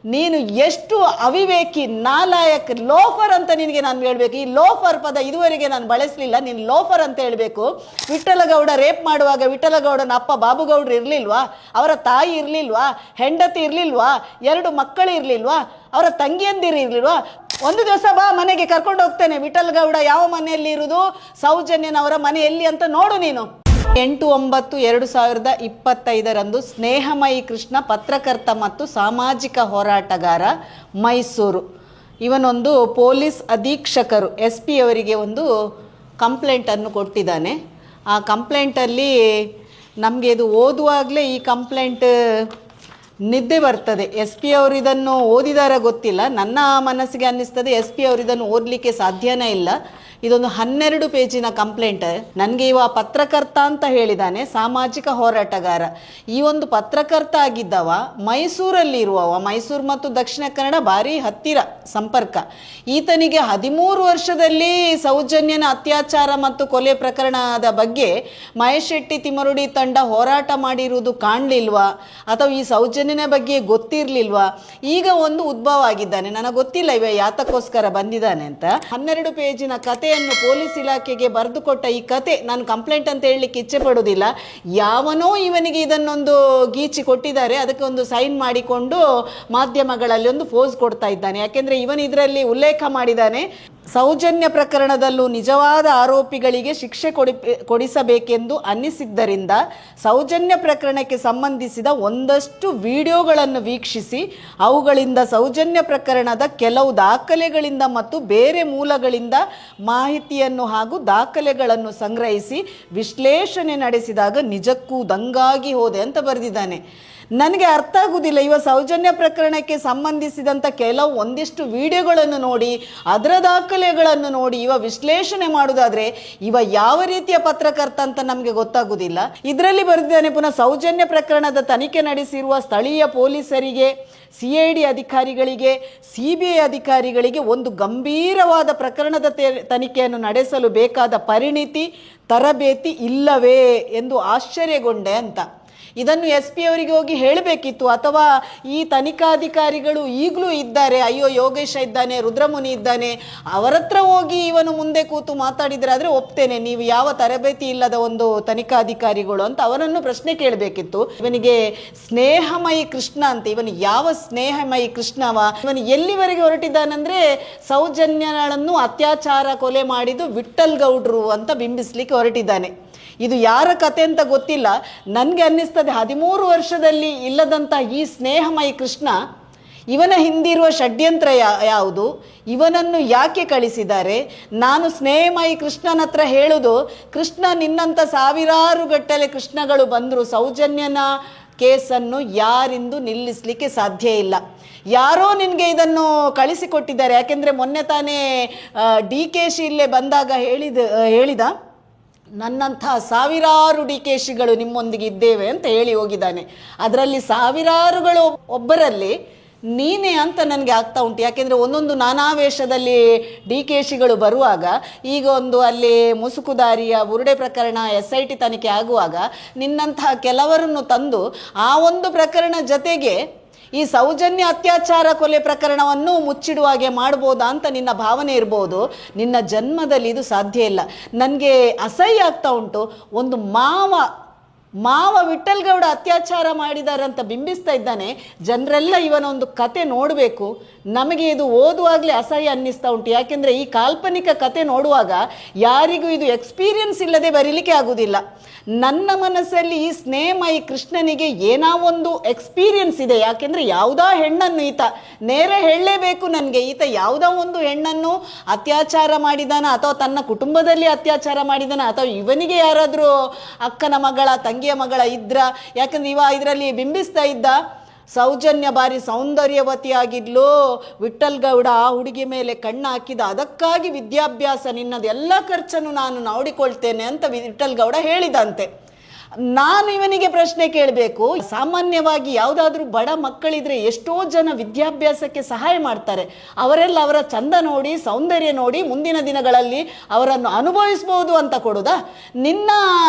ನೀನು ಎಷ್ಟು ಅವಿವೇಕಿ, ನಾಲಾಯಕ್, ಲೋಫರ್ ಅಂತ ನಿನಗೆ ನಾನು ಹೇಳಬೇಕು. ಈ ಲೋಫರ್ ಪದ ಇದುವರೆಗೆ ನಾನು ಬಳಸಲಿಲ್ಲ, ನೀನು ಲೋಫರ್ ಅಂತ ಹೇಳಬೇಕು. ವಿಠಲಗೌಡ ರೇಪ್ ಮಾಡುವಾಗ ವಿಠಲಗೌಡನ ಅಪ್ಪ ಬಾಬುಗೌಡರು ಇರಲಿಲ್ವಾ? ಅವರ ತಾಯಿ ಇರಲಿಲ್ವಾ? ಹೆಂಡತಿ ಇರಲಿಲ್ವಾ? 2 ಮಕ್ಕಳು ಇರಲಿಲ್ವಾ? ಅವರ ತಂಗಿಯಂದಿರು ಇರಲಿಲ್ವಾ? ಒಂದು ದಿವಸ ಬಾ, ಮನೆಗೆ ಕರ್ಕೊಂಡು ಹೋಗ್ತೇನೆ. ವಿಠಲಗೌಡ ಯಾವ ಮನೆಯಲ್ಲಿ ಇರುವುದು, ಸೌಜನ್ಯನವರ ಮನೆಯಲ್ಲಿ ಅಂತ ನೋಡು ನೀನು. 8/9/2025 ಸ್ನೇಹಮಯಿ ಕೃಷ್ಣ ಪತ್ರಕರ್ತ ಮತ್ತು ಸಾಮಾಜಿಕ ಹೋರಾಟಗಾರ, ಮೈಸೂರು. ಇವನೊಂದು ಪೊಲೀಸ್ ಅಧೀಕ್ಷಕರು SP ಅವರಿಗೆ ಒಂದು ಕಂಪ್ಲೇಂಟನ್ನು ಕೊಟ್ಟಿದ್ದಾನೆ. ಆ ಕಂಪ್ಲೇಂಟಲ್ಲಿ ನಮಗೆ ಇದು ಓದುವಾಗಲೇ ಈ ಕಂಪ್ಲೇಂಟ್ ನಿದ್ದೆ ಬರ್ತದೆ. SP ಅವರು ಇದನ್ನು ಓದಿದಾರ ಗೊತ್ತಿಲ್ಲ, ನನ್ನ ಮನಸ್ಸಿಗೆ ಅನ್ನಿಸ್ತದೆ SP ಅವರು ಇದನ್ನು ಓದಲಿಕ್ಕೆ ಸಾಧ್ಯನೇ ಇಲ್ಲ. ಇದೊಂದು 12 ಪೇಜಿನ ಕಂಪ್ಲೇಂಟ್. ನನಗೆ ಇವ ಪತ್ರಕರ್ತ ಅಂತ ಹೇಳಿದ್ದಾನೆ, ಸಾಮಾಜಿಕ ಹೋರಾಟಗಾರ. ಈ ಒಂದು ಪತ್ರಕರ್ತ ಆಗಿದ್ದವ ಮೈಸೂರಲ್ಲಿ ಇರುವವ. ಮೈಸೂರು ಮತ್ತು ದಕ್ಷಿಣ ಕನ್ನಡ ಭಾರಿ ಹತ್ತಿರ ಸಂಪರ್ಕ. ಈತನಿಗೆ 13 ವರ್ಷದಲ್ಲಿ ಸೌಜನ್ಯನ ಅತ್ಯಾಚಾರ ಮತ್ತು ಕೊಲೆ ಪ್ರಕರಣದ ಬಗ್ಗೆ ಮಹೇಶ್ ಶೆಟ್ಟಿ ತಿಮರುಡಿ ತಂಡ ಹೋರಾಟ ಮಾಡಿರುವುದು ಕಾಣಲಿಲ್ವಾ, ಅಥವಾ ಈ ಸೌಜನ್ಯನ ಬಗ್ಗೆ ಗೊತ್ತಿರಲಿಲ್ವಾ? ಈಗ ಒಂದು ಉದ್ಭವ ಆಗಿದ್ದಾನೆ. ನನಗೆ ಗೊತ್ತಿಲ್ಲ ಇವ ಯಾತಕ್ಕೋಸ್ಕರ ಬಂದಿದ್ದಾನೆ ಅಂತ. 12 ಪೇಜಿನ ಕತೆ ಪೊಲೀಸ್ ಇಲಾಖೆಗೆ ಬರೆದುಕೊಟ್ಟ ಈ ಕತೆ ನಾನು ಕಂಪ್ಲೇಂಟ್ ಅಂತ ಹೇಳಲಿಕ್ಕೆ ಇಚ್ಛೆ ಪಡುವುದಿಲ್ಲ. ಯಾವನೋ ಇವನಿಗೆ ಇದನ್ನೊಂದು ಗೀಚಿ ಕೊಟ್ಟಿದ್ದಾರೆ, ಅದಕ್ಕೆ ಒಂದು ಸೈನ್ ಮಾಡಿಕೊಂಡು ಮಾಧ್ಯಮಗಳಲ್ಲಿ ಒಂದು ಪೋಸ್ ಕೊಡ್ತಾ ಇದ್ದಾನೆ. ಯಾಕೆಂದರೆ ಇವನು ಇದರಲ್ಲಿ ಉಲ್ಲೇಖ ಮಾಡಿದ್ದಾನೆ, ಸೌಜನ್ಯ ಪ್ರಕರಣದಲ್ಲೂ ನಿಜವಾದ ಆರೋಪಿಗಳಿಗೆ ಶಿಕ್ಷೆ ಕೊಡಿಸಬೇಕೆಂದು ಅನ್ನಿಸಿದ್ದರಿಂದ ಸೌಜನ್ಯ ಪ್ರಕರಣಕ್ಕೆ ಸಂಬಂಧಿಸಿದ ಒಂದಷ್ಟು ವಿಡಿಯೋಗಳನ್ನು ವೀಕ್ಷಿಸಿ ಅವುಗಳಿಂದ ಸೌಜನ್ಯ ಪ್ರಕರಣದ ಕೆಲವು ದಾಖಲೆಗಳಿಂದ ಮತ್ತು ಬೇರೆ ಮೂಲಗಳಿಂದ ಮಾಹಿತಿಯನ್ನು ಹಾಗೂ ದಾಖಲೆಗಳನ್ನು ಸಂಗ್ರಹಿಸಿ ವಿಶ್ಲೇಷಣೆ ನಡೆಸಿದಾಗ ನಿಜಕ್ಕೂ ದಂಗಾಗಿ ಹೋದೆ ಅಂತ ಬರೆದಿದ್ದಾನೆ. ನನಗೆ ಅರ್ಥ ಆಗುವುದಿಲ್ಲ. ಇವ ಸೌಜನ್ಯ ಪ್ರಕರಣಕ್ಕೆ ಸಂಬಂಧಿಸಿದಂಥ ಒಂದಿಷ್ಟು ವಿಡಿಯೋಗಳನ್ನು ನೋಡಿ, ಅದರ ದಾಖಲೆಗಳನ್ನು ನೋಡಿ ಇವ ವಿಶ್ಲೇಷಣೆ ಮಾಡುವುದಾದರೆ ಇವ ಯಾವ ರೀತಿಯ ಪತ್ರಕರ್ತ ಅಂತ ನಮಗೆ ಗೊತ್ತಾಗುವುದಿಲ್ಲ. ಇದರಲ್ಲಿ ಬರೆದಿದ್ದಾನೆ ಪುನಃ, ಸೌಜನ್ಯ ಪ್ರಕರಣದ ತನಿಖೆ ನಡೆಸಿರುವ ಸ್ಥಳೀಯ ಪೊಲೀಸರಿಗೆ, CID ಅಧಿಕಾರಿಗಳಿಗೆ, CBI ಅಧಿಕಾರಿಗಳಿಗೆ ಒಂದು ಗಂಭೀರವಾದ ಪ್ರಕರಣದ ತನಿಖೆಯನ್ನು ನಡೆಸಲು ಬೇಕಾದ ಪರಿಣಿತಿ, ತರಬೇತಿ ಇಲ್ಲವೇ ಎಂದು ಆಶ್ಚರ್ಯಗೊಂಡೆ ಅಂತ. ಇದನ್ನು SP ಅವರಿಗೆ ಹೋಗಿ ಹೇಳಬೇಕಿತ್ತು, ಅಥವಾ ಈ ತನಿಖಾಧಿಕಾರಿಗಳು ಈಗಲೂ ಇದ್ದಾರೆ, ಅಯ್ಯೋ ಯೋಗೇಶ ಇದ್ದಾನೆ, ರುದ್ರಮುನಿ ಇದ್ದಾನೆ, ಅವರ ಹತ್ರ ಹೋಗಿ ಇವನು ಮುಂದೆ ಕೂತು ಮಾತಾಡಿದರೆ ಆದರೆ ಒಪ್ತೇನೆ, ನೀವು ಯಾವ ತರಬೇತಿ ಇಲ್ಲದ ಒಂದು ತನಿಖಾಧಿಕಾರಿಗಳು ಅಂತ ಅವರನ್ನು ಪ್ರಶ್ನೆ ಕೇಳಬೇಕಿತ್ತು. ಇವನಿಗೆ ಸ್ನೇಹಮಯಿ ಕೃಷ್ಣ ಅಂತ, ಇವನು ಯಾವ ಸ್ನೇಹಮಯಿ ಕೃಷ್ಣವ? ಇವನು ಎಲ್ಲಿವರೆಗೆ ಹೊರಟಿದ್ದಾನಂದ್ರೆ ಸೌಜನ್ಯಗಳನ್ನು ಅತ್ಯಾಚಾರ ಕೊಲೆ ಮಾಡಿದ್ದು ವಿಠಲ್ ಗೌಡ್ರು ಅಂತ ಬಿಂಬಿಸ್ಲಿಕ್ಕೆ ಹೊರಟಿದ್ದಾನೆ. ಇದು ಯಾರ ಕತೆ ಅಂತ ಗೊತ್ತಿಲ್ಲ. ನನಗೆ ಅನ್ನಿಸ್ತದೆ 13 ವರ್ಷದಲ್ಲಿ ಇಲ್ಲದಂಥ ಈ ಸ್ನೇಹಮಯಿ ಕೃಷ್ಣ, ಇವನ ಹಿಂದಿರುವ ಷಡ್ಯಂತ್ರ ಯಾವುದು, ಇವನನ್ನು ಯಾಕೆ ಕಳಿಸಿದ್ದಾರೆ? ನಾನು ಸ್ನೇಹಮಯಿ ಕೃಷ್ಣನ ಹತ್ರ ಹೇಳೋದು, ಕೃಷ್ಣ ನಿನ್ನಂಥ ಸಾವಿರಾರು ಗಟ್ಟಲೆ ಕೃಷ್ಣಗಳು ಬಂದರು, ಸೌಜನ್ಯನ ಕೇಸನ್ನು ಯಾರಿಂದು ನಿಲ್ಲಿಸಲಿಕ್ಕೆ ಸಾಧ್ಯ ಇಲ್ಲ. ಯಾರೋ ನಿನಗೆ ಇದನ್ನು ಕಳಿಸಿಕೊಟ್ಟಿದ್ದಾರೆ. ಯಾಕೆಂದರೆ ಮೊನ್ನೆ ತಾನೇ DKC ಇಲ್ಲೇ ಬಂದಾಗ ಹೇಳಿದ ನನ್ನಂಥ ಸಾವಿರಾರು DKCಗಳು ನಿಮ್ಮೊಂದಿಗೆ ಇದ್ದೇವೆ ಅಂತ ಹೇಳಿ ಹೋಗಿದ್ದಾನೆ. ಅದರಲ್ಲಿ ಸಾವಿರಾರುಗಳು ಒಬ್ಬರಲ್ಲಿ ನೀನೇ ಅಂತ ನನಗೆ ಆಗ್ತಾ ಉಂಟು. ಯಾಕೆಂದರೆ ಒಂದೊಂದು ನಾನಾ ವೇಷದಲ್ಲಿ DKCಗಳು ಬರುವಾಗ, ಈಗ ಒಂದು ಅಲ್ಲಿ ಮುಸುಕುದಾರಿಯ ಬುರುಡೆ ಪ್ರಕರಣ SIT ತನಿಖೆ ಆಗುವಾಗ ನಿನ್ನಂತಹ ಕೆಲವರನ್ನು ತಂದು ಆ ಒಂದು ಪ್ರಕರಣ ಜೊತೆಗೆ ಈ ಸೌಜನ್ಯ ಅತ್ಯಾಚಾರ ಕೊಲೆ ಪ್ರಕರಣವನ್ನು ಮುಚ್ಚಿಡುವಾಗೆ ಮಾಡ್ಬೋದಾ ಅಂತ ನಿನ್ನ ಭಾವನೆ ಇರ್ಬೋದು. ನಿನ್ನ ಜನ್ಮದಲ್ಲಿ ಇದು ಸಾಧ್ಯ ಇಲ್ಲ. ನನಗೆ ಅಸಹ್ಯ ಆಗ್ತಾ ಉಂಟು. ಒಂದು ಮಾವ ವಿಠಲ್ ಗೌಡ ಅತ್ಯಾಚಾರ ಮಾಡಿದ್ದಾರೆ ಅಂತ ಬಿಂಬಿಸ್ತಾ ಇದ್ದಾನೆ. ಜನರೆಲ್ಲ ಇವನ ಒಂದು ಕತೆ ನೋಡಬೇಕು. ನಮಗೆ ಇದು ಓದುವಾಗಲೇ ಅಸಹ್ಯ ಅನ್ನಿಸ್ತಾ ಉಂಟು. ಯಾಕೆಂದರೆ ಈ ಕಾಲ್ಪನಿಕ ಕತೆ ನೋಡುವಾಗ ಯಾರಿಗೂ ಇದು ಎಕ್ಸ್ಪೀರಿಯನ್ಸ್ ಇಲ್ಲದೆ ಬರೀಲಿಕ್ಕೆ ಆಗುವುದಿಲ್ಲ. ನನ್ನ ಮನಸ್ಸಲ್ಲಿ ಈ ಸ್ನೇಹಮಯಿ ಕೃಷ್ಣನಿಗೆ ಏನೋ ಒಂದು ಎಕ್ಸ್ಪೀರಿಯನ್ಸ್ ಇದೆ. ಯಾಕೆಂದರೆ ಯಾವುದೋ ಹೆಣ್ಣನ್ನು ಈತ ನೇರ ಹೇಳಲೇಬೇಕು ನನಗೆ, ಈತ ಯಾವುದೋ ಒಂದು ಹೆಣ್ಣನ್ನು ಅತ್ಯಾಚಾರ ಮಾಡಿದಾನ, ಅಥವಾ ತನ್ನ ಕುಟುಂಬದಲ್ಲಿ ಅತ್ಯಾಚಾರ ಮಾಡಿದಾನ, ಅಥವಾ ಇವನಿಗೆ ಯಾರಾದರೂ ಅಕ್ಕನ ಮಗಳ ತಂಗಿಯ ಮಗಳ ಇದ್ರ. ಯಾಕಂದ್ರೆ ಇವ ಇದರಲ್ಲಿ ಬಿಂಬಿಸ್ತಾ ಇದ್ದ ಸೌಜನ್ಯ ಬಾರಿ ಸೌಂದರ್ಯವತಿಯಾಗಿದ್ಲು, ವಿಠಲ್ ಗೌಡ ಆ ಹುಡುಗಿ ಮೇಲೆ ಕಣ್ಣು ಹಾಕಿದ, ಅದಕ್ಕಾಗಿ ವಿದ್ಯಾಭ್ಯಾಸ ನಿನ್ನದು ಎಲ್ಲ ಖರ್ಚನ್ನು ನಾನು ನೋಡಿಕೊಳ್ತೇನೆ ಅಂತ ವಿಠಲ್ ಗೌಡ ಹೇಳಿದಂತೆ. ನಾನು ಇವನಿಗೆ ಪ್ರಶ್ನೆ ಕೇಳಬೇಕು. ಸಾಮಾನ್ಯವಾಗಿ ಯಾವುದಾದ್ರೂ ಬಡ ಮಕ್ಕಳಿದ್ರೆ ಎಷ್ಟೋ ಜನ ವಿದ್ಯಾಭ್ಯಾಸಕ್ಕೆ ಸಹಾಯ ಮಾಡ್ತಾರೆ. ಅವರೆಲ್ಲ ಅವರ ಚಂದ ನೋಡಿ, ಸೌಂದರ್ಯ ನೋಡಿ ಮುಂದಿನ ದಿನಗಳಲ್ಲಿ ಅವರನ್ನು ಅನುಭವಿಸ್ಬೋದು ಅಂತ ಕೊಡುದಾ? ನಿನ್ನ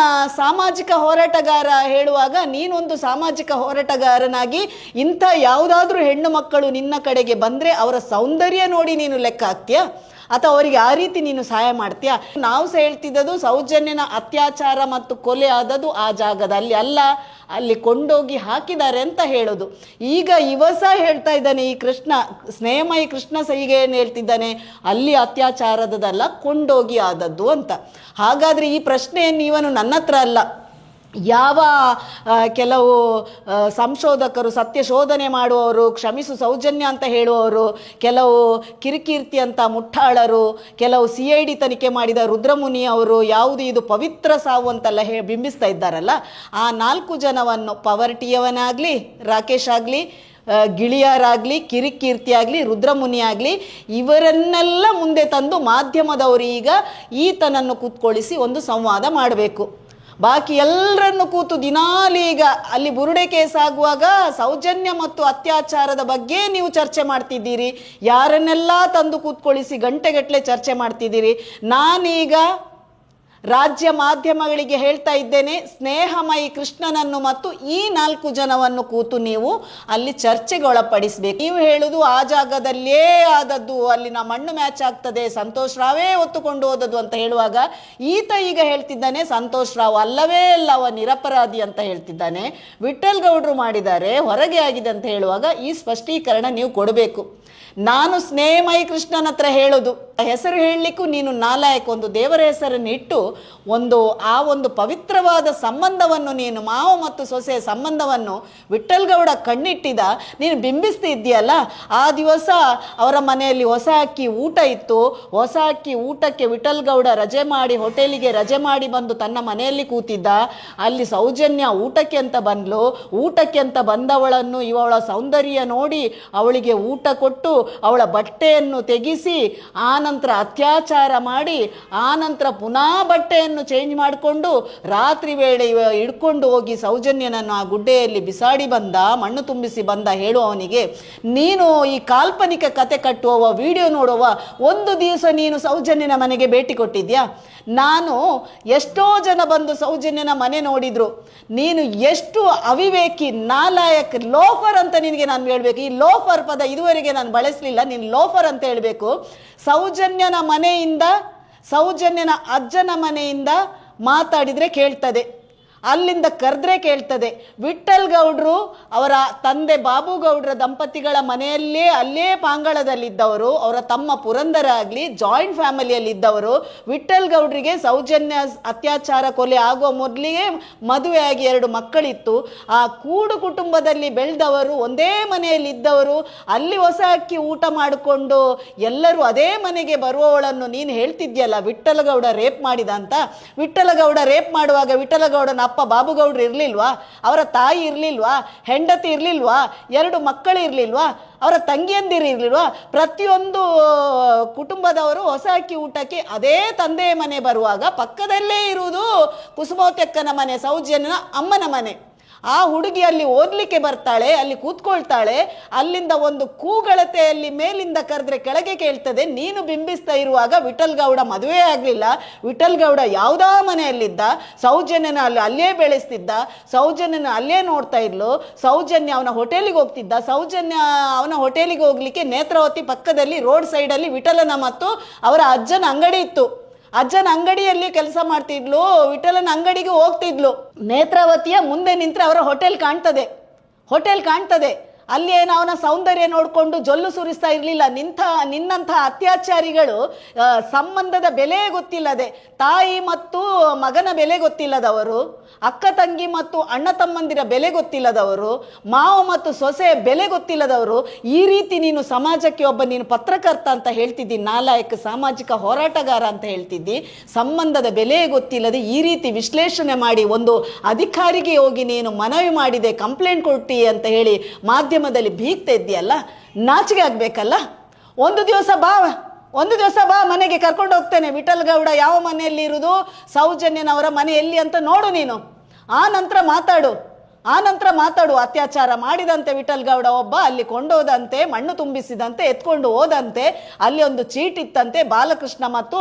ಸಾಮಾಜಿಕ ಹೋರಾಟಗಾರ ಹೇಳುವಾಗ ನೀನೊಂದು ಸಾಮಾಜಿಕ ಹೋರಾಟಗಾರನಾಗಿ ಇಂಥ ಯಾವುದಾದ್ರೂ ಹೆಣ್ಣು ಮಕ್ಕಳು ನಿನ್ನ ಕಡೆಗೆ ಬಂದರೆ ಅವರ ಸೌಂದರ್ಯ ನೋಡಿ ನೀನು ಲೆಕ್ಕ ಹಾಕ್ತೀಯಾ, ಅಥವಾ ಅವರಿಗೆ ಆ ರೀತಿ ನೀನು ಸಹಾಯ ಮಾಡ್ತೀಯಾ? ನಾವು ಸಹ ಹೇಳ್ತಿದ್ದದು ಸೌಜನ್ಯನ ಅತ್ಯಾಚಾರ ಮತ್ತು ಕೊಲೆ ಆದದ್ದು ಆ ಜಾಗದಲ್ಲಿ ಅಲ್ಲ, ಅಲ್ಲಿ ಕೊಂಡೋಗಿ ಹಾಕಿದ್ದಾರೆ ಅಂತ ಹೇಳೋದು. ಈಗ ಇವ ಸಹ ಹೇಳ್ತಾ ಇದ್ದಾನೆ, ಈ ಕೃಷ್ಣ, ಸ್ನೇಹಮಯಿ ಕೃಷ್ಣ ಸಹ ಈಗ ಏನು ಹೇಳ್ತಿದ್ದಾನೆ, ಅಲ್ಲಿ ಅತ್ಯಾಚಾರದಲ್ಲ ಕೊಂಡೋಗಿ ಆದದ್ದು ಅಂತ. ಹಾಗಾದರೆ ಈ ಪ್ರಶ್ನೆಯನ್ನು ಇವನು ನನ್ನ ಹತ್ರ ಅಲ್ಲ, ಯಾವ ಕೆಲವು ಸಂಶೋಧಕರು, ಸತ್ಯ ಶೋಧನೆ ಮಾಡುವವರು, ಕ್ಷಮಿಸು ಸೌಜನ್ಯ ಅಂತ ಹೇಳುವವರು, ಕೆಲವು ಕಿರಿಕೀರ್ತಿ ಅಂತ ಮುಟ್ಟಾಳರು, ಕೆಲವು CID ತನಿಖೆ ಮಾಡಿದ ರುದ್ರಮುನಿ ಅವರು ಯಾವುದು ಇದು ಪವಿತ್ರ ಸಾವು ಅಂತೆಲ್ಲ ಬಿಂಬಿಸ್ತಾ ಇದ್ದಾರಲ್ಲ, ಆ 4 ಜನವನ್ನು ಪವರ್ಟಿಯವನಾಗಲಿ, ರಾಕೇಶ್ ಆಗಲಿ, ಗಿಳಿಯಾರಾಗಲಿ, ಕಿರಿಕೀರ್ತಿ ಆಗಲಿ, ರುದ್ರಮುನಿ ಆಗಲಿ, ಇವರನ್ನೆಲ್ಲ ಮುಂದೆ ತಂದು ಮಾಧ್ಯಮದವರು ಈಗ ಈತನನ್ನು ಕೂತ್ಕೊಳ್ಳಿಸಿ ಒಂದು ಸಂವಾದ ಮಾಡಬೇಕು. ಬಾಕಿ ಎಲ್ಲರನ್ನು ಕೂತು ದಿನಾಲೀಗ ಅಲ್ಲಿ ಬುರುಡೆ ಕೇಸ್ ಆಗುವಾಗ ಸೌಜನ್ಯ ಮತ್ತು ಅತ್ಯಾಚಾರದ ಬಗ್ಗೆ ನೀವು ಚರ್ಚೆ ಮಾಡ್ತಿದ್ದೀರಿ, ಯಾರನ್ನೆಲ್ಲ ತಂದು ಕೂತ್ಕೊಳ್ಳಿಸಿ ಗಂಟೆಗಟ್ಟಲೆ ಚರ್ಚೆ ಮಾಡ್ತಿದ್ದೀರಿ. ನಾನೀಗ ರಾಜ್ಯ ಮಾಧ್ಯಮಗಳಿಗೆ ಹೇಳ್ತಾ ಇದ್ದೇನೆ, ಸ್ನೇಹಮಯಿ ಕೃಷ್ಣನನ್ನು ಮತ್ತು ಈ 4 ಜನವನ್ನು ಕೂತು ನೀವು ಅಲ್ಲಿ ಚರ್ಚೆಗೆ ಒಳಪಡಿಸಬೇಕು. ನೀವು ಹೇಳುವುದು ಆ ಜಾಗದಲ್ಲೇ ಆದದ್ದು, ಅಲ್ಲಿನ ಮಣ್ಣು ಮ್ಯಾಚ್ ಆಗ್ತದೆ, ಸಂತೋಷ್ ರಾವೇ ಹೊತ್ತುಕೊಂಡು ಹೋದದ್ದು ಅಂತ ಹೇಳುವಾಗ ಈತ ಈಗ ಹೇಳ್ತಿದ್ದಾನೆ ಸಂತೋಷ್ ರಾವ್ ಅಲ್ಲವೇ ಅಲ್ಲ, ಅವ ನಿರಪರಾಧಿ ಅಂತ ಹೇಳ್ತಿದ್ದಾನೆ. ವಿಠಲ್ ಗೌಡ್ರು ಮಾಡಿದ್ದಾರೆ, ಹೊರಗೆ ಆಗಿದೆ ಅಂತ ಹೇಳುವಾಗ ಈ ಸ್ಪಷ್ಟೀಕರಣ ನೀವು ಕೊಡಬೇಕು. ನಾನು ಸ್ನೇಹಮಯಿ ಕೃಷ್ಣನ ಹತ್ರ ಹೇಳೋದು, ಹೆಸರು ಹೇಳಲಿಕ್ಕೂ ನೀನು ನಾಲಾಯಕ, ಒಂದು ದೇವರ ಹೆಸರನ್ನು ಇಟ್ಟು ಆ ಒಂದು ಪವಿತ್ರವಾದ ಸಂಬಂಧವನ್ನು, ನೀನು ಮಾವ ಮತ್ತು ಸೊಸೆ ಸಂಬಂಧವನ್ನು ವಿಠಲ್ ಗೌಡ ಕಣ್ಣಿಟ್ಟಿದ ನೀನು ಬಿಂಬಿಸ್ತಿದ್ದೀಯಲ್ಲ. ಆ ದಿವಸ ಅವರ ಮನೆಯಲ್ಲಿ ಹೊಸ ಅಕ್ಕಿ ಊಟ ಇತ್ತು, ಹೊಸ ಅಕ್ಕಿ ಊಟಕ್ಕೆ ವಿಠಲ್ ಗೌಡ ರಜೆ ಮಾಡಿ, ಹೋಟೆಲಿಗೆ ರಜೆ ಮಾಡಿ ಬಂದು ತನ್ನ ಮನೆಯಲ್ಲಿ ಕೂತಿದ್ದ. ಅಲ್ಲಿ ಸೌಜನ್ಯ ಊಟಕ್ಕೆ ಅಂತ ಬಂದ್ಲು, ಊಟಕ್ಕೆ ಅಂತ ಬಂದವಳನ್ನು ಇವಳ ಸೌಂದರ್ಯ ನೋಡಿ ಅವಳಿಗೆ ಊಟ ಕೊಟ್ಟು ಅವಳ ಬಟ್ಟೆಯನ್ನು ತೆಗೆಸಿ ಆನಂತರ ಅತ್ಯಾಚಾರ ಮಾಡಿ, ಆನಂತರ ಪುನಃ ಬಟ್ಟೆಯನ್ನು ಚೇಂಜ್ ಮಾಡಿಕೊಂಡು ರಾತ್ರಿ ವೇಳೆ ಹಿಡ್ಕೊಂಡು ಹೋಗಿ ಸೌಜನ್ಯನನ್ನು ಆ ಗುಡ್ಡೆಯಲ್ಲಿ ಬಿಸಾಡಿ ಬಂದ, ಮಣ್ಣು ತುಂಬಿಸಿ ಬಂದ. ಹೇಳುವವನಿಗೆ ನೀನು ಈ ಕಾಲ್ಪನಿಕ ಕತೆ ಕಟ್ಟುವವ, ವಿಡಿಯೋ ನೋಡುವ, ಒಂದು ದಿವಸ ನೀನು ಸೌಜನ್ಯನ ಮನೆಗೆ ಭೇಟಿ ಕೊಟ್ಟಿದ್ಯಾ? ನಾನು ಎಷ್ಟೋ ಜನ ಬಂದು ಸೌಜನ್ಯನ ಮನೆ ನೋಡಿದ್ರು. ನೀನು ಎಷ್ಟು ಅವಿವೇಕಿ, ನಾಲಾಯಕ್, ಲೋಫರ್ ಅಂತ ನಿನಗೆ ನಾನು ಹೇಳಬೇಕು. ಈ ಲೋಫರ್ ಪದ ಇದುವರೆಗೆ ನಾನು ಬಳಸಲಿಲ್ಲ, ನೀನು ಲೋಫರ್ ಅಂತ ಹೇಳಬೇಕು. ಸೌಜನ್ಯನ ಮನೆಯಿಂದ, ಸೌಜನ್ಯನ ಅಜ್ಜನ ಮನೆಯಿಂದ ಮಾತಾಡಿದರೆ ಕೇಳ್ತದೆ, ಅಲ್ಲಿಂದ ಕರೆದ್ರೆ ಕೇಳ್ತದೆ. ವಿಠಲ್ ಗೌಡ್ರು ಅವರ ತಂದೆ ಬಾಬು ಗೌಡ್ರ ದಂಪತಿಗಳ ಮನೆಯಲ್ಲೇ ಅಲ್ಲೇ ಪಾಂಗಳದಲ್ಲಿದ್ದವರು, ಅವರ ತಮ್ಮ ಪುರಂದರ ಆಗಲಿ ಜಾಯಿಂಟ್ ಫ್ಯಾಮಿಲಿಯಲ್ಲಿದ್ದವರು. ವಿಠಲ್ ಗೌಡ್ರಿಗೆ ಸೌಜನ್ಯ ಅತ್ಯಾಚಾರ ಕೊಲೆ ಆಗುವ ಮೊದಲಿಗೆ ಮದುವೆಯಾಗಿ 2 ಮಕ್ಕಳಿತ್ತು. ಆ ಕೂಡು ಕುಟುಂಬದಲ್ಲಿ ಬೆಳೆದವರು, ಒಂದೇ ಮನೆಯಲ್ಲಿದ್ದವರು. ಅಲ್ಲಿ ಹೊಸ ಅಕ್ಕಿ ಊಟ ಮಾಡಿಕೊಂಡು ಎಲ್ಲರೂ ಅದೇ ಮನೆಗೆ ಬರುವವಳನ್ನು ನೀನು ಹೇಳ್ತಿದ್ಯಲ್ಲ ವಿಠಲ ಗೌಡ ರೇಪ್ ಮಾಡಿದ ಅಂತ. ವಿಠಲ ಗೌಡ ರೇಪ್ ಮಾಡುವಾಗ ವಿಠಲ ಗೌಡನ ಅಪ್ಪ ಬಾಬುಗೌಡ್ರು ಇರಲಿಲ್ವಾ? ಅವರ ತಾಯಿ ಇರಲಿಲ್ವಾ? ಹೆಂಡತಿ ಇರಲಿಲ್ವಾ? 2 ಮಕ್ಕಳು ಇರಲಿಲ್ವಾ? ಅವರ ತಂಗಿಯಂದಿರು ಇರಲಿಲ್ವಾ? ಪ್ರತಿಯೊಂದು ಕುಟುಂಬದವರು ಹೊಸ ಅಕ್ಕಿ ಊಟಕ್ಕೆ ಅದೇ ತಂದೆಯ ಮನೆ ಬರುವಾಗ ಪಕ್ಕದಲ್ಲೇ ಇರುವುದು ಕುಸುಮೋತ್ಯಕ್ಕನ ಮನೆ, ಸೌಜನ್ಯನ ಅಮ್ಮನ ಮನೆ. ಆ ಹುಡುಗಿ ಅಲ್ಲಿ ಓದಲಿಕ್ಕೆ ಬರ್ತಾಳೆ, ಅಲ್ಲಿ ಕೂತ್ಕೊಳ್ತಾಳೆ. ಅಲ್ಲಿಂದ ಒಂದು ಕೂಗಳತೆಯಲ್ಲಿ ಮೇಲಿಂದ ಕರೆದ್ರೆ ಕೆಳಗೆ ಕೇಳ್ತದೆ. ನೀನು ಬಿಂಬಿಸ್ತಾ ಇರುವಾಗ ವಿಠಲ್ ಗೌಡ ಮದುವೆ ಆಗಲಿಲ್ಲ, ವಿಠಲ್ ಗೌಡ ಯಾವುದೋ ಮನೆಯಲ್ಲಿದ್ದ, ಸೌಜನ್ಯನ ಅಲ್ಲೇ ಬೆಳೆಸ್ತಿದ್ದ, ಸೌಜನ್ಯನ ಅಲ್ಲೇ ನೋಡ್ತಾ ಇದ್ಲು. ಸೌಜನ್ಯ ಅವನ ಹೋಟೆಲಿಗೆ ಹೋಗ್ತಿದ್ದ. ಸೌಜನ್ಯ ಅವನ ಹೋಟೆಲಿಗೆ ಹೋಗ್ಲಿಕ್ಕೆ ನೇತ್ರಾವತಿ ಪಕ್ಕದಲ್ಲಿ ರೋಡ್ ಸೈಡಲ್ಲಿ ವಿಠಲನ ಮತ್ತು ಅವರ ಅಜ್ಜನ ಅಂಗಡಿ ಇತ್ತು. ಅಜ್ಜನ ಅಂಗಡಿಯಲ್ಲಿ ಕೆಲಸ ಮಾಡ್ತಿದ್ಲು, ವಿಠಲನ ಅಂಗಡಿಗೆ ಹೋಗ್ತಿದ್ಲು. ನೇತ್ರಾವತಿಯ ಮುಂದೆ ನಿಂತರೆ ಅವರ ಹೋಟೆಲ್ ಕಾಣ್ತದೆ. ಅಲ್ಲಿ ಏನು ಅವನ ಸೌಂದರ್ಯ ನೋಡಿಕೊಂಡು ಜೊಲ್ಲು ಸುರಿಸ್ತಾ ಇರಲಿಲ್ಲ. ನಿನ್ನಂಥ ಅತ್ಯಾಚಾರಿಗಳು ಸಂಬಂಧದ ಬೆಲೆ ಗೊತ್ತಿಲ್ಲದೆ, ತಾಯಿ ಮತ್ತು ಮಗನ ಬೆಲೆ ಗೊತ್ತಿಲ್ಲದವರು, ಅಕ್ಕ ತಂಗಿ ಮತ್ತು ಅಣ್ಣ ತಮ್ಮಂದಿರ ಬೆಲೆ ಗೊತ್ತಿಲ್ಲದವರು, ಮಾವ ಮತ್ತು ಸೊಸೆ ಬೆಲೆ ಗೊತ್ತಿಲ್ಲದವರು, ಈ ರೀತಿ ನೀನು ಸಮಾಜಕ್ಕೆ ನೀನು ಪತ್ರಕರ್ತ ಅಂತ ಹೇಳ್ತಿದ್ದಿ, ನಾಲಾಯಕ ಸಾಮಾಜಿಕ ಹೋರಾಟಗಾರ ಅಂತ ಹೇಳ್ತಿದ್ದಿ. ಸಂಬಂಧದ ಬೆಲೆ ಗೊತ್ತಿಲ್ಲದೆ ಈ ರೀತಿ ವಿಶ್ಲೇಷಣೆ ಮಾಡಿ ಒಂದು ಅಧಿಕಾರಿಗೆ ಹೋಗಿ ನೀನು ಮನವಿ ಮಾಡಿದೆ, ಕಂಪ್ಲೇಂಟ್ ಕೊಟ್ಟಿ ಅಂತ ಹೇಳಿ ಮಾಧ್ಯಮದಲ್ಲಿ ಬೀಗ್ತಾ ಇದ್ದೀಯಲ್ಲ, ನಾಚಿಕೆ ಆಗಬೇಕಲ್ಲ. ಒಂದು ದಿವಸ ಬಾ ಮನೆಗೆ ಕರ್ಕೊಂಡು ಹೋಗ್ತೇನೆ. ವಿಠಲ್ ಗೌಡ ಯಾವ ಮನೆಯಲ್ಲಿ ಇರುವುದು, ಸೌಜನ್ಯನವರ ಮನೆ ಎಲ್ಲಿ ಅಂತ ನೋಡು ನೀನು. ಆ ನಂತರ ಮಾತಾಡು. ಅತ್ಯಾಚಾರ ಮಾಡಿದಂತೆ ವಿಠಲ್ ಗೌಡ ಒಬ್ಬ, ಅಲ್ಲಿ ಕೊಂಡೋದಂತೆ, ಮಣ್ಣು ತುಂಬಿಸಿದಂತೆ, ಎತ್ಕೊಂಡು ಹೋದಂತೆ, ಅಲ್ಲಿ ಒಂದು ಚೀಟ್ ಇತ್ತಂತೆ, ಬಾಲಕೃಷ್ಣ ಮತ್ತು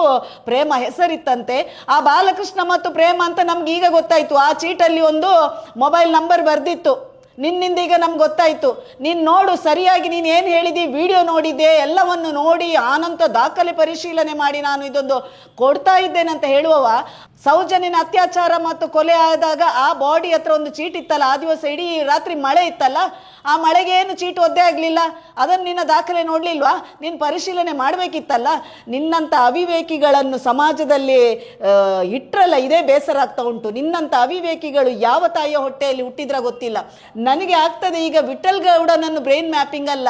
ಪ್ರೇಮ ಹೆಸರಿತ್ತಂತೆ. ಆ ಬಾಲಕೃಷ್ಣ ಮತ್ತು ಪ್ರೇಮ ಅಂತ ನಮ್ಗೆ ಈಗ ಗೊತ್ತಾಯ್ತು. ಆ ಚೀಟಲ್ಲಿ ಒಂದು ಮೊಬೈಲ್ ನಂಬರ್ ಬರ್ದಿತ್ತು. ನಿನ್ನಿಂದ ಈಗ ನಮ್ಗೆ ಗೊತ್ತಾಯ್ತು. ನೀನು ನೋಡು, ಸರಿಯಾಗಿ ನೀನು ಏನು ಹೇಳಿದಿ, ವಿಡಿಯೋ ನೋಡಿದ್ದೆ, ಎಲ್ಲವನ್ನು ನೋಡಿ ಆನಂತರ ದಾಖಲೆ ಪರಿಶೀಲನೆ ಮಾಡಿ ನಾನು ಇದೊಂದು ಕೊಡ್ತಾ ಇದ್ದೇನೆ ಅಂತ ಹೇಳುವವ, ಸೌಜನ್ಯನ ಅತ್ಯಾಚಾರ ಮತ್ತು ಕೊಲೆ ಆದಾಗ ಆ ಬಾಡಿ ಹತ್ರ ಒಂದು ಚೀಟ್ ಇತ್ತಲ್ಲ, ಆ ದಿವಸ ಇಡೀ ರಾತ್ರಿ ಮಳೆ ಇತ್ತಲ್ಲ, ಆ ಮಳೆಗೆ ಏನು ಚೀಟ್ ಒದ್ದೆ ಆಗಲಿಲ್ಲ, ಅದನ್ನು ನಿನ್ನ ದಾಖಲೆ ನೋಡಲಿಲ್ವಾ? ನೀನು ಪರಿಶೀಲನೆ ಮಾಡಬೇಕಿತ್ತಲ್ಲ. ನಿನ್ನಂಥ ಅವಿವೇಕಿಗಳನ್ನು ಸಮಾಜದಲ್ಲಿ ಇಟ್ಟರಲ್ಲ, ಇದೇ ಬೇಸರ ಆಗ್ತಾ ಉಂಟು. ನಿನ್ನಂಥ ಅವಿವೇಕಿಗಳು ಯಾವ ತಾಯಿಯ ಹೊಟ್ಟೆಯಲ್ಲಿ ಹುಟ್ಟಿದ್ರ ಗೊತ್ತಿಲ್ಲ. ನನಗೆ ಆಗ್ತದೆ ಈಗ ವಿಠಲ್ ಗೌಡನನ್ನು ಬ್ರೈನ್ ಮ್ಯಾಪಿಂಗ್ ಅಲ್ಲ,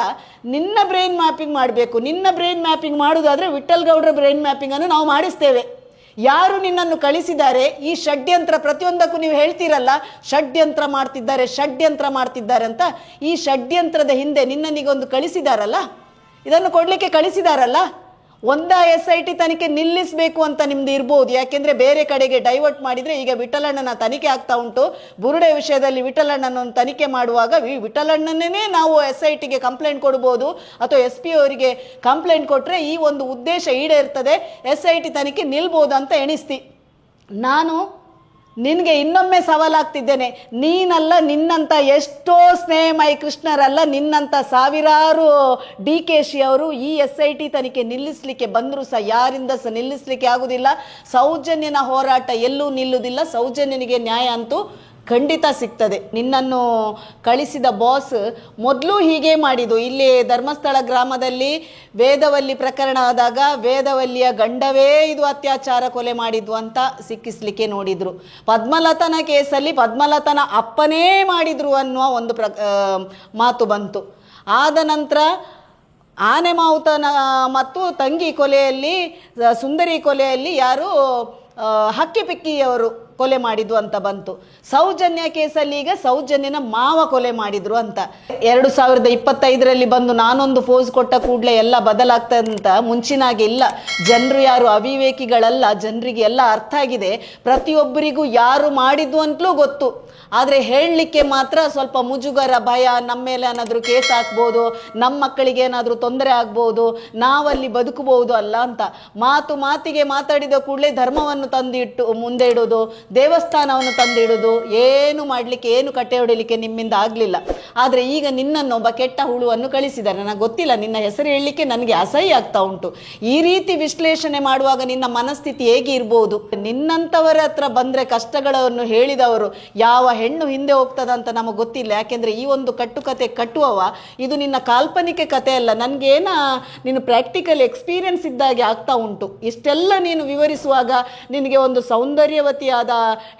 ನಿನ್ನ ಬ್ರೈನ್ ಮ್ಯಾಪಿಂಗ್ ಮಾಡಬೇಕು. ನಿನ್ನ ಬ್ರೈನ್ ಮ್ಯಾಪಿಂಗ್ ಮಾಡುವುದಾದರೆ ವಿಠಲ್ ಗೌಡರ ಬ್ರೈನ್ ಮ್ಯಾಪಿಂಗನ್ನು ನಾವು ಮಾಡಿಸ್ತೇವೆ. ಯಾರು ನಿನ್ನನ್ನು ಕಳಿಸಿದ್ದಾರೆ ಈ ಷಡ್ಯಂತ್ರ? ಪ್ರತಿಯೊಂದಕ್ಕೂ ನೀವು ಹೇಳ್ತೀರಲ್ಲ, ಷಡ್ಯಂತ್ರ ಮಾಡ್ತಿದ್ದಾರೆ ಅಂತ. ಈ ಷಡ್ಯಂತ್ರದ ಹಿಂದೆ ನಿನ್ನನಿಗೊಂದು ಕಳಿಸಿದಾರಲ್ಲ, ಇದನ್ನು ಕೊಡಲಿಕ್ಕೆ ಕಳಿಸಿದಾರಲ್ಲ. SIT ತನಿಖೆ ನಿಲ್ಲಿಸಬೇಕು ಅಂತ ನಿಮ್ದು ಇರ್ಬೋದು. ಯಾಕೆಂದರೆ ಬೇರೆ ಕಡೆಗೆ ಡೈವರ್ಟ್ ಮಾಡಿದರೆ ಈಗ ವಿಠಲಣ್ಣನ ತನಿಖೆ ಆಗ್ತಾ ಉಂಟು. ಬುರುಡೆ ವಿಷಯದಲ್ಲಿ ವಿಠಲಣ್ಣನನ್ನು ತನಿಖೆ ಮಾಡುವಾಗ ವಿಠಲಣ್ಣನೇ ನಾವು SITಗೆ ಕಂಪ್ಲೇಂಟ್ ಕೊಡ್ಬೋದು, ಅಥವಾ SP ಅವರಿಗೆ ಕಂಪ್ಲೇಂಟ್ ಕೊಟ್ಟರೆ ಈ ಒಂದು ಉದ್ದೇಶ ಈಡೇರ್ತದೆ, SIT ತನಿಖೆ ನಿಲ್ಬೋದು ಅಂತ ಎಣಿಸ್ತಿ. ನಾನು ನಿನಗೆ ಇನ್ನೊಮ್ಮೆ ಸವಾಲಾಗ್ತಿದ್ದೇನೆ. ನೀನಲ್ಲ, ನಿನ್ನಂಥ ಎಷ್ಟೋ ಸ್ನೇಹಮಯಿ ಕೃಷ್ಣರಲ್ಲ, ನಿನ್ನಂಥ ಸಾವಿರಾರು DKಶ ಅವರು ಈ SIT ತನಿಖೆ ನಿಲ್ಲಿಸಲಿಕ್ಕೆ ಬಂದರೂ ಸಹ ಯಾರಿಂದ ಸಹ ನಿಲ್ಲಿಸಲಿಕ್ಕೆ ಆಗುವುದಿಲ್ಲ. ಸೌಜನ್ಯನ ಹೋರಾಟ ಎಲ್ಲೂ ನಿಲ್ಲುವುದಿಲ್ಲ. ಸೌಜನ್ಯನಿಗೆ ನ್ಯಾಯ ಅಂತೂ ಖಂಡಿತ ಸಿಗ್ತದೆ. ನಿನ್ನನ್ನು ಕಳಿಸಿದ ಬಾಸ್ ಮೊದಲು ಹೀಗೆ ಮಾಡಿದ್ದು. ಇಲ್ಲಿ ಧರ್ಮಸ್ಥಳ ಗ್ರಾಮದಲ್ಲಿ ವೇದವಲ್ಲಿ ಪ್ರಕರಣ ಆದಾಗ ವೇದವಲ್ಲಿಯ ಗಂಡವೇ ಇದು ಅತ್ಯಾಚಾರ ಕೊಲೆ ಮಾಡಿದ್ದು ಅಂತ ಸಿಕ್ಕಿಸ್ಲಿಕ್ಕೆ ನೋಡಿದ್ರು. ಪದ್ಮಲತನ ಕೇಸಲ್ಲಿ ಪದ್ಮಲತನ ಅಪ್ಪನೇ ಮಾಡಿದ್ರು ಅನ್ನುವ ಒಂದು ಮಾತು ಬಂತು. ಆದ ನಂತರ ಆನೆ ಮಾವುತನ ಮತ್ತು ತಂಗಿ ಕೊಲೆಯಲ್ಲಿ, ಸುಂದರಿ ಕೊಲೆಯಲ್ಲಿ ಯಾರು ಹಕ್ಕಿಪಿಕ್ಕಿಯವರು ಕೊಲೆ ಮಾಡಿದ್ದು ಅಂತ ಬಂತು. ಸೌಜನ್ಯ ಕೇಸಲ್ಲಿ ಈಗ ಸೌಜನ್ಯನ ಮಾವ ಕೊಲೆ ಮಾಡಿದ್ರು ಅಂತ. 2025ರಲ್ಲಿ ಬಂದು ನಾನೊಂದು ಫೋಸ್ ಕೊಟ್ಟ ಕೂಡಲೇ ಎಲ್ಲ ಬದಲಾಗ್ತದಂತ ಮುಂಚಿನಾಗೆ ಇಲ್ಲ. ಜನರು ಯಾರು ಅವಿವೇಕಿಗಳಲ್ಲ, ಜನರಿಗೆ ಎಲ್ಲ ಅರ್ಥ ಆಗಿದೆ. ಪ್ರತಿಯೊಬ್ಬರಿಗೂ ಯಾರು ಮಾಡಿದ್ದು ಅಂತಲೂ ಗೊತ್ತು. ಆದರೆ ಹೇಳಲಿಕ್ಕೆ ಮಾತ್ರ ಸ್ವಲ್ಪ ಮುಜುಗರ, ಭಯ, ನಮ್ಮ ಮೇಲೆ ಏನಾದರೂ ಕೇಸ್ ಹಾಕ್ಬೋದು, ನಮ್ಮ ಮಕ್ಕಳಿಗೆ ಏನಾದರೂ ತೊಂದರೆ ಆಗ್ಬೋದು, ನಾವಲ್ಲಿ ಬದುಕಬಹುದು ಅಲ್ಲ ಅಂತ. ಮಾತಿಗೆ ಮಾತಾಡಿದ ಕೂಡಲೇ ಧರ್ಮವನ್ನು ತಂದಿಟ್ಟು ಮುಂದೆ ಇಡೋದು, ದೇವಸ್ಥಾನವನ್ನು ತಂದಿಡೋದು, ಏನು ಮಾಡಲಿಕ್ಕೆ, ಏನು ಕಟ್ಟೆ ಹೊಡಿಲಿಕ್ಕೆ ನಿಮ್ಮಿಂದ ಆಗಲಿಲ್ಲ. ಆದರೆ ಈಗ ನಿನ್ನನ್ನು ಒಬ್ಬ ಕೆಟ್ಟ ಹುಳುವನ್ನು ಕಳಿಸಿದ್ದಾರೆ. ನನಗೆ ಗೊತ್ತಿಲ್ಲ, ನಿನ್ನ ಹೆಸರು ಹೇಳಲಿಕ್ಕೆ ನನಗೆ ಅಸಹ್ಯ ಆಗ್ತಾ ಉಂಟು. ಈ ರೀತಿ ವಿಶ್ಲೇಷಣೆ ಮಾಡುವಾಗ ನಿನ್ನ ಮನಸ್ಥಿತಿ ಹೇಗೆ ಇರ್ಬೋದು? ನಿನ್ನಂಥವರ ಹತ್ರ ಬಂದರೆ ಕಷ್ಟಗಳನ್ನು ಹೇಳಿದವರು ಯಾವ ಹೆಣ್ಣು ಹಿಂದೆ ಹೋಗ್ತದಂತ ನಮಗೆ ಗೊತ್ತಿಲ್ಲ. ಯಾಕೆಂದರೆ ಈ ಒಂದು ಕಟ್ಟುಕತೆ ಕಟ್ಟುವವ ಇದು ನಿನ್ನ ಕಾಲ್ಪನಿಕ ಕತೆ ಅಲ್ಲ. ನನಗೇನ ನೀನು ಪ್ರಾಕ್ಟಿಕಲ್ ಎಕ್ಸ್ಪೀರಿಯನ್ಸ್ ಇದ್ದಾಗೆ ಆಗ್ತಾ ಉಂಟು. ಇಷ್ಟೆಲ್ಲ ನೀನು ವಿವರಿಸುವಾಗ ನಿನಗೆ ಒಂದು ಸೌಂದರ್ಯವತಿಯಾದ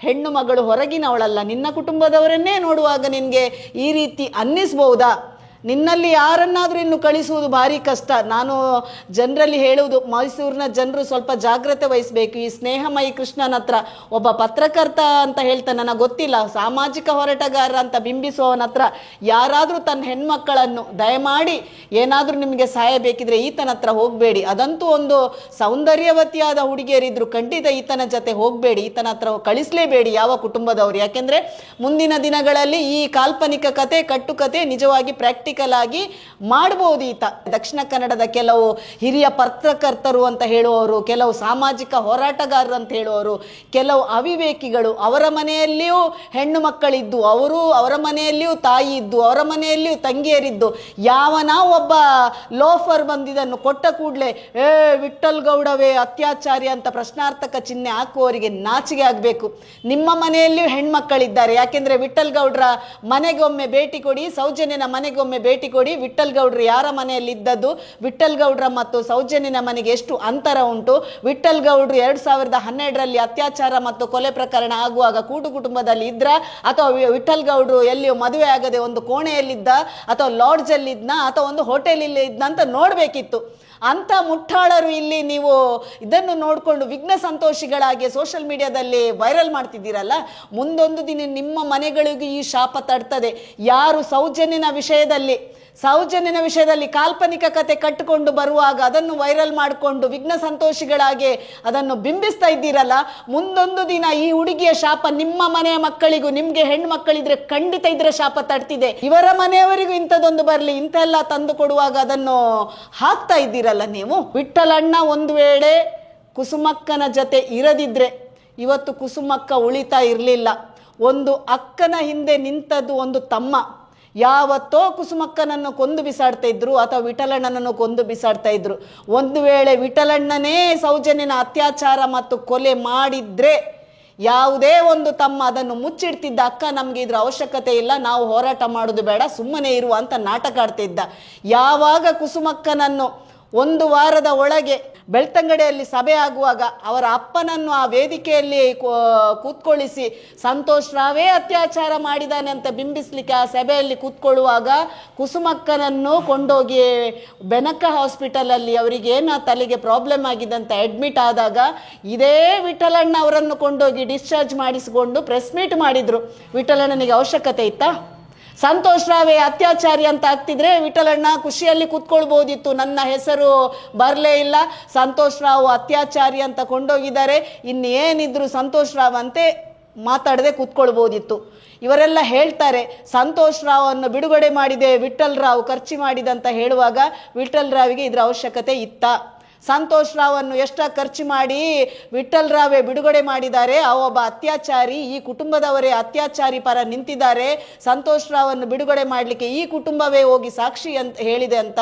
ಹೆಣ್ಣು ಮಗಳು ಹೊರಗಿನವಳಲ್ಲ, ನಿನ್ನ ಕುಟುಂಬದವರನ್ನೇ ನೋಡುವಾಗ ನಿನಗೆ ಈ ರೀತಿ ಅನ್ನಿಸ್ಬಹುದಾ? ನಿನ್ನಲ್ಲಿ ಯಾರನ್ನಾದರೂ ಇನ್ನು ಕಳಿಸುವುದು ಭಾರಿ ಕಷ್ಟ. ನಾನು ಜನರಲ್ಲಿ ಹೇಳುವುದು, ಮೈಸೂರಿನ ಜನರು ಸ್ವಲ್ಪ ಜಾಗ್ರತೆ ವಹಿಸಬೇಕು. ಈ ಸ್ನೇಹಮಯಿ ಕೃಷ್ಣನ ಹತ್ರ ಒಬ್ಬ ಪತ್ರಕರ್ತ ಅಂತ ಹೇಳ್ತಾನೆ, ನನಗೆ ಗೊತ್ತಿಲ್ಲ, ಸಾಮಾಜಿಕ ಹೋರಾಟಗಾರ ಅಂತ ಬಿಂಬಿಸುವವನ ಹತ್ರ ಯಾರಾದರೂ ತನ್ನ ಹೆಣ್ಮಕ್ಕಳನ್ನು ದಯಮಾಡಿ ಏನಾದರೂ ನಿಮಗೆ ಸಹಾಯ ಬೇಕಿದ್ರೆ ಈತನ ಹತ್ರ ಹೋಗಬೇಡಿ. ಅದಂತೂ ಒಂದು ಸೌಂದರ್ಯವತಿಯಾದ ಹುಡುಗಿಯರಿದ್ರು, ಖಂಡಿತ ಈತನ ಜೊತೆ ಹೋಗಬೇಡಿ, ಈತನ ಹತ್ರ ಕಳಿಸಲೇಬೇಡಿ ಯಾವ ಕುಟುಂಬದವರು. ಯಾಕೆಂದರೆ ಮುಂದಿನ ದಿನಗಳಲ್ಲಿ ಈ ಕಾಲ್ಪನಿಕ ಕತೆ, ಕಟ್ಟುಕತೆ ನಿಜವಾಗಿ ಪ್ರಾಕ್ಟಿಕಲ್ ಆಗಿ ಮಾಡಬಹುದು ಈತ. ದಕ್ಷಿಣ ಕನ್ನಡದ ಕೆಲವು ಹಿರಿಯ ಪತ್ರಕರ್ತರು ಅಂತ ಹೇಳುವವರು, ಕೆಲವು ಸಾಮಾಜಿಕ ಹೋರಾಟಗಾರರು ಅಂತ ಹೇಳುವವರು, ಕೆಲವು ಅವಿವೇಕಿಗಳು, ಅವರ ಮನೆಯಲ್ಲಿಯೂ ಹೆಣ್ಣು ಮಕ್ಕಳಿದ್ದು, ಅವರ ಮನೆಯಲ್ಲಿಯೂ ತಾಯಿ ಇದ್ದು, ಅವರ ಮನೆಯಲ್ಲಿಯೂ ತಂಗಿಯರಿದ್ದು, ಯಾವನ ಒಬ್ಬ ಲೋಫರ್ ಬಂದಿದ್ದನ್ನು ಕೊಟ್ಟ ಕೂಡಲೇ ವಿಠಲ್ ಗೌಡವೇ ಅತ್ಯಾಚಾರಿ ಅಂತ ಪ್ರಶ್ನಾರ್ಥಕ ಚಿಹ್ನೆ ಹಾಕುವವರಿಗೆ ನಾಚಿಕೆ ಆಗಬೇಕು. ನಿಮ್ಮ ಮನೆಯಲ್ಲಿಯೂ ಹೆಣ್ಮಕ್ಕಳಿದ್ದಾರೆ. ಯಾಕೆಂದರೆ ವಿಠಲ್ ಗೌಡ್ರ ಮನೆಗೊಮ್ಮೆ ಭೇಟಿ ಕೊಡಿ, ಸೌಜನ್ಯನ ಮನೆಗೊಮ್ಮೆ ಭೇಟಿ ಕೊಡಿ. ವಿಠಲ್ ಗೌಡ್ರು ಯಾರ ಮನೆಯಲ್ಲಿ ಇದ್ದದ್ದು, ವಿಠಲ್ ಗೌಡ್ರ ಮತ್ತು ಸೌಜನ್ಯನ ಮನೆಗೆ ಎಷ್ಟು ಅಂತರ ಉಂಟು, ವಿಠಲ್ ಗೌಡ್ರು 2012ರಲ್ಲಿ ಅತ್ಯಾಚಾರ ಮತ್ತು ಕೊಲೆ ಪ್ರಕರಣ ಆಗುವಾಗ ಕೂಡು ಕುಟುಂಬದಲ್ಲಿ ಇದ್ರ, ಅಥವಾ ವಿಠಲ್ ಗೌಡ್ರು ಎಲ್ಲಿಯೂ ಮದುವೆ ಆಗದೆ ಒಂದು ಕೋಣೆಯಲ್ಲಿದ್ದ, ಅಥವಾ ಲಾಡ್ಜಲ್ಲಿದ್ನ, ಅಥವಾ ಒಂದು ಹೋಟೆಲಲ್ಲಿ ಇದ್ನ ಅಂತ ನೋಡಬೇಕಿತ್ತು. ಅಂಥ ಮುಟ್ಟಾಳರು ಇಲ್ಲಿ ನೀವು ಇದನ್ನು ನೋಡಿಕೊಂಡು ವಿಘ್ನ ಸಂತೋಷಿಗಳಾಗಿ ಸೋಷಿಯಲ್ ಮೀಡಿಯಾದಲ್ಲಿ ವೈರಲ್ ಮಾಡ್ತಿದ್ದೀರಲ್ಲ, ಮುಂದೊಂದು ದಿನ ನಿಮ್ಮ ಮನೆಗಳಿಗೂ ಈ ಶಾಪ ತಡ್ತದೆ. ಯಾರು ಸೌಜನ್ಯನ ವಿಷಯದಲ್ಲಿ ಸೌಜನ್ಯನ ವಿಷಯದಲ್ಲಿ ಕಾಲ್ಪನಿಕ ಕತೆ ಕಟ್ಟಿಕೊಂಡು ಬರುವಾಗ ಅದನ್ನು ವೈರಲ್ ಮಾಡಿಕೊಂಡು ವಿಘ್ನ ಸಂತೋಷಿಗಳಾಗಿ ಅದನ್ನು ಬಿಂಬಿಸ್ತಾ ಇದ್ದೀರಲ್ಲ, ಮುಂದೊಂದು ದಿನ ಈ ಹುಡುಗಿಯ ಶಾಪ ನಿಮ್ಮ ಮನೆಯ ಮಕ್ಕಳಿಗೂ, ನಿಮ್ಗೆ ಹೆಣ್ಣು ಮಕ್ಕಳಿದ್ರೆ ಖಂಡಿತ ಇದರ ಶಾಪ ತಡ್ತಿದೆ. ಇವರ ಮನೆಯವರಿಗೂ ಇಂಥದ್ದೊಂದು ಬರಲಿ, ಇಂಥೆಲ್ಲ ತಂದು ಕೊಡುವಾಗ ಅದನ್ನು ಹಾಕ್ತಾ ಇದ್ದೀರಲ್ಲ ನೀವು. ವಿಠ್ಠಲಣ್ಣ ಒಂದು ವೇಳೆ ಕುಸುಮಕ್ಕನ ಜೊತೆ ಇರದಿದ್ರೆ ಇವತ್ತು ಕುಸುಮಕ್ಕ ಉಳಿತಾ ಇರಲಿಲ್ಲ. ಒಂದು ಅಕ್ಕನ ಹಿಂದೆ ನಿಂತದ್ದು ಒಂದು ತಮ್ಮ. ಯಾವತ್ತೋ ಕುಸುಮಕ್ಕನನ್ನು ಕೊಂದು ಬಿಸಾಡ್ತಾ ಇದ್ರು ಅಥವಾ ವಿಠಲಣ್ಣನನ್ನು ಕೊಂದು ಬಿಸಾಡ್ತಾ ಇದ್ರು. ಒಂದು ವೇಳೆ ವಿಠಲಣ್ಣನೇ ಸೌಜನ್ಯನ ಅತ್ಯಾಚಾರ ಮತ್ತು ಕೊಲೆ ಮಾಡಿದ್ರೆ ಯಾವುದೇ ಒಂದು ತಮ್ಮ ಅದನ್ನು ಮುಚ್ಚಿಡ್ತಿದ್ದ. ಅಕ್ಕ ನಮ್ಗೆ ಇದ್ರ ಅವಶ್ಯಕತೆ ಇಲ್ಲ, ನಾವು ಹೋರಾಟ ಮಾಡೋದು ಬೇಡ, ಸುಮ್ಮನೆ ಇರುವ ಅಂತ ನಾಟಕ ಆಡ್ತಿದ್ದ. ಯಾವಾಗ ಕುಸುಮಕ್ಕನನ್ನು ಒಂದು ವಾರದ ಒಳಗೆ ಬೆಳ್ತಂಗಡಿಯಲ್ಲಿ ಸಭೆ ಆಗುವಾಗ ಅವರ ಅಪ್ಪನನ್ನು ಆ ವೇದಿಕೆಯಲ್ಲಿ ಕೂತ್ಕೊಳ್ಳಿಸಿ ಸಂತೋಷ್ ರಾವೇ ಅತ್ಯಾಚಾರ ಮಾಡಿದಾನೆ ಅಂತ ಬಿಂಬಿಸ್ಲಿಕ್ಕೆ ಆ ಸಭೆಯಲ್ಲಿ ಕೂತ್ಕೊಳ್ಳುವಾಗ ಕುಸುಮಕ್ಕನನ್ನು ಕೊಂಡೋಗಿ ಬೆನಕ ಹಾಸ್ಪಿಟಲಲ್ಲಿ ಅವರಿಗೇನು ತಲೆಗೆ ಪ್ರಾಬ್ಲಮ್ ಆಗಿದೆ ಅಂತ ಅಡ್ಮಿಟ್ ಆದಾಗ ಇದೇ ವಿಠಲಣ್ಣ ಅವರನ್ನು ಕೊಂಡೋಗಿ ಡಿಸ್ಚಾರ್ಜ್ ಮಾಡಿಸಿಕೊಂಡು ಪ್ರೆಸ್ ಮೀಟ್ ಮಾಡಿದ್ರು. ವಿಠಲಣ್ಣನಿಗೆ ಅವಶ್ಯಕತೆ ಇತ್ತಾ? ಸಂತೋಷ್ ರಾವೇ ಅತ್ಯಾಚಾರಿ ಅಂತ ಆಗ್ತಿದ್ರೆ ವಿಠಲಣ್ಣ ಖುಷಿಯಲ್ಲಿ ಕೂತ್ಕೊಳ್ಬೋದಿತ್ತು. ನನ್ನ ಹೆಸರು ಬರಲೇ ಇಲ್ಲ, ಸಂತೋಷ್ ರಾವ್ ಅತ್ಯಾಚಾರಿ ಅಂತ ಕೊಂಡೋಗಿದ್ದಾರೆ, ಇನ್ನೇನಿದ್ರು ಸಂತೋಷ್ ರಾವ್ ಅಂತೆ ಮಾತಾಡದೆ ಕೂತ್ಕೊಳ್ಬೋದಿತ್ತು. ಇವರೆಲ್ಲ ಹೇಳ್ತಾರೆ ಸಂತೋಷ್ ರಾವ್ ಅನ್ನು ಬಿಡುಗಡೆ ಮಾಡಿದೆ ವಿಠಲ್ ರಾವ್ ಖರ್ಚು ಮಾಡಿದಂತ ಹೇಳುವಾಗ ವಿಠಲ್ ರಾವಿಗೆ ಇದರ ಅವಶ್ಯಕತೆ ಇತ್ತ? ಸಂತೋಷ್ ರಾವನ್ನು ಎಷ್ಟ ಖರ್ಚು ಮಾಡಿ ವಿಠಲ್ ರಾವೇ ಬಿಡುಗಡೆ ಮಾಡಿದ್ದಾರೆ. ಒಬ್ಬ ಅತ್ಯಾಚಾರಿ, ಈ ಕುಟುಂಬದವರೇ ಅತ್ಯಾಚಾರಿ ಪರ ನಿಂತಿದ್ದಾರೆ, ಸಂತೋಷ್ ರಾವನ್ನು ಬಿಡುಗಡೆ ಮಾಡಲಿಕ್ಕೆ ಈ ಕುಟುಂಬವೇ ಹೋಗಿ ಸಾಕ್ಷಿ ಅಂತ ಹೇಳಿದೆ ಅಂತ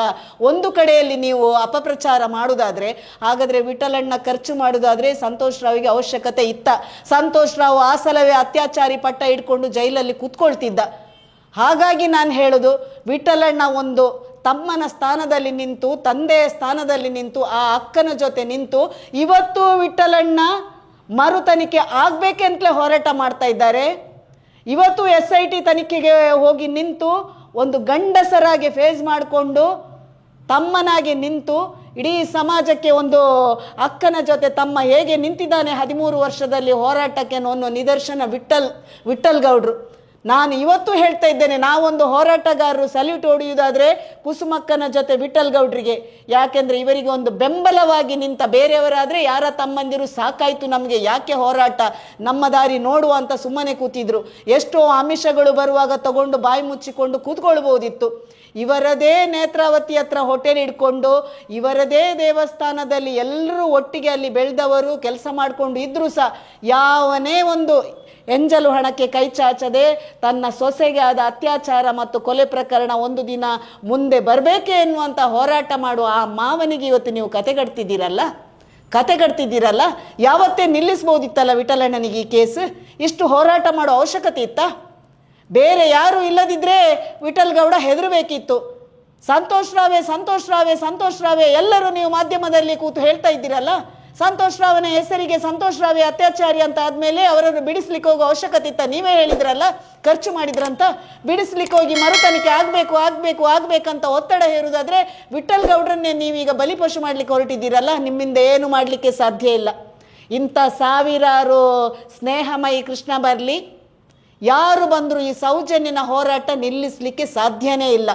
ಒಂದು ಕಡೆಯಲ್ಲಿ ನೀವು ಅಪಪ್ರಚಾರ ಮಾಡುವುದಾದ್ರೆ, ಹಾಗಾದ್ರೆ ವಿಠಲಣ್ಣ ಖರ್ಚು ಮಾಡುವುದಾದ್ರೆ ಸಂತೋಷ್ ರಾವಿಗೆ ಅವಶ್ಯಕತೆ ಇತ್ತ? ಸಂತೋಷ್ ರಾವ್ ಆ ಸಲವೇ ಅತ್ಯಾಚಾರಿ ಪಟ್ಟ ಇಟ್ಕೊಂಡು ಜೈಲಲ್ಲಿ ಕೂತ್ಕೊಳ್ತಿದ್ದ. ಹಾಗಾಗಿ ನಾನು ಹೇಳೋದು, ವಿಠಲಣ್ಣ ಒಂದು ತಮ್ಮನ ಸ್ಥಾನದಲ್ಲಿ ನಿಂತು, ತಂದೆಯ ಸ್ಥಾನದಲ್ಲಿ ನಿಂತು, ಆ ಅಕ್ಕನ ಜೊತೆ ನಿಂತು ಇವತ್ತು ವಿಠಲಣ್ಣ ಮರು ತನಿಖೆ ಆಗ್ಬೇಕಂತಲೇ ಹೋರಾಟ ಮಾಡ್ತಾ ಇದ್ದಾರೆ. ಇವತ್ತು SIT ತನಿಖೆಗೆ ಹೋಗಿ ನಿಂತು ಒಂದು ಗಂಡಸರಾಗಿ ಫೇಸ್ ಮಾಡಿಕೊಂಡು ತಮ್ಮನಾಗಿ ನಿಂತು ಇಡೀ ಸಮಾಜಕ್ಕೆ ಒಂದು ಅಕ್ಕನ ಜೊತೆ ತಮ್ಮ ಹೇಗೆ ನಿಂತಿದ್ದಾನೆ 13 ವರ್ಷದಲ್ಲಿ ಹೋರಾಟಕ್ಕೆ ಅನ್ನೋ ನಿದರ್ಶನ ವಿಠಲ್ ಗೌಡ್ರು. ನಾನು ಇವತ್ತು ಹೇಳ್ತಾ ಇದ್ದೇನೆ, ನಾವೊಂದು ಹೋರಾಟಗಾರರು ಸಲ್ಯೂಟ್ ಹೊಡೆಯುವುದಾದರೆ ಕುಸುಮಕ್ಕನ ಜೊತೆ ವಿಠಲ್ ಗೌಡ್ರಿಗೆ. ಯಾಕೆಂದರೆ ಇವರಿಗೆ ಒಂದು ಬೆಂಬಲವಾಗಿ ನಿಂತ ಬೇರೆಯವರಾದರೆ ಯಾರ ತಮ್ಮಂದಿರು ಸಾಕಾಯಿತು ನಮಗೆ, ಯಾಕೆ ಹೋರಾಟ, ನಮ್ಮ ದಾರಿ ನೋಡುವ ಅಂತ ಸುಮ್ಮನೆ ಕೂತಿದ್ರು. ಎಷ್ಟೋ ಆಮಿಷಗಳು ಬರುವಾಗ ತಗೊಂಡು ಬಾಯಿ ಮುಚ್ಚಿಕೊಂಡು ಕೂತ್ಕೊಳ್ಬೋದಿತ್ತು. ಇವರದೇ ನೇತ್ರಾವತಿ ಹತ್ರ ಹೋಟೆಲ್ ಇಟ್ಕೊಂಡು ಇವರದೇ ದೇವಸ್ಥಾನದಲ್ಲಿ ಎಲ್ಲರೂ ಒಟ್ಟಿಗೆ ಅಲ್ಲಿ ಬೆಳೆದವರು ಕೆಲಸ ಮಾಡಿಕೊಂಡು ಇದ್ರೂ ಸಹ ಯಾವನೇ ಒಂದು ಎಂಜಲು ಹಣಕ್ಕೆ ಕೈ ಚಾಚದೆ ತನ್ನ ಸೊಸೆಗೆ ಆದ ಅತ್ಯಾಚಾರ ಮತ್ತು ಕೊಲೆ ಪ್ರಕರಣ ಒಂದು ದಿನ ಮುಂದೆ ಬರಬೇಕೇ ಎನ್ನುವಂಥ ಹೋರಾಟ ಮಾಡುವ ಆ ಮಾವನಿಗೆ ಇವತ್ತು ನೀವು ಕತೆಗಡ್ತಿದ್ದೀರಲ್ಲ. ಯಾವತ್ತೇ ನಿಲ್ಲಿಸ್ಬೋದಿತ್ತಲ್ಲ ವಿಠಲಣ್ಣನಿಗೆ ಈ ಕೇಸ್? ಇಷ್ಟು ಹೋರಾಟ ಮಾಡೋ ಅವಶ್ಯಕತೆ ಇತ್ತಾ? ಬೇರೆ ಯಾರು ಇಲ್ಲದಿದ್ದರೆ ವಿಠಲ್ ಗೌಡ ಹೆದರಬೇಕಿತ್ತು. ಸಂತೋಷ್ ರಾವೇ ಎಲ್ಲರೂ ನೀವು ಮಾಧ್ಯಮದಲ್ಲಿ ಕೂತು ಹೇಳ್ತಾ ಇದ್ದೀರಲ್ಲ, ಸಂತೋಷ್ ರಾವನ ಹೆಸರಿಗೆ ಸಂತೋಷ್ ರಾವೇ ಅತ್ಯಾಚಾರಿ ಅಂತ ಆದಮೇಲೆ ಅವರನ್ನು ಬಿಡಿಸ್ಲಿಕ್ಕೆ ಹೋಗೋ ಅವಶ್ಯಕತೆ ಇತ್ತ? ನೀವೇ ಹೇಳಿದ್ರಲ್ಲ, ಖರ್ಚು ಮಾಡಿದ್ರಂತ. ಬಿಡಿಸ್ಲಿಕ್ಕೆ ಹೋಗಿ ಮರು ತನಿಖೆ ಆಗಬೇಕಂತ ಒತ್ತಡ ಹೇರುವುದಾದ್ರೆ ವಿಠಲ್ ಗೌಡ್ರನ್ನೇ ನೀವೀಗ ಬಲಿಪಶು ಮಾಡಲಿಕ್ಕೆ ಹೊರಟಿದ್ದೀರಲ್ಲ, ನಿಮ್ಮಿಂದ ಏನು ಮಾಡಲಿಕ್ಕೆ ಸಾಧ್ಯ ಇಲ್ಲ. ಇಂಥ ಸಾವಿರಾರು ಸ್ನೇಹಮಯಿ ಕೃಷ್ಣ ಬರಲಿ, ಯಾರು ಬಂದರೂ ಈ ಸೌಜನ್ಯನ ಹೋರಾಟ ನಿಲ್ಲಿಸಲಿಕ್ಕೆ ಸಾಧ್ಯನೇ ಇಲ್ಲ.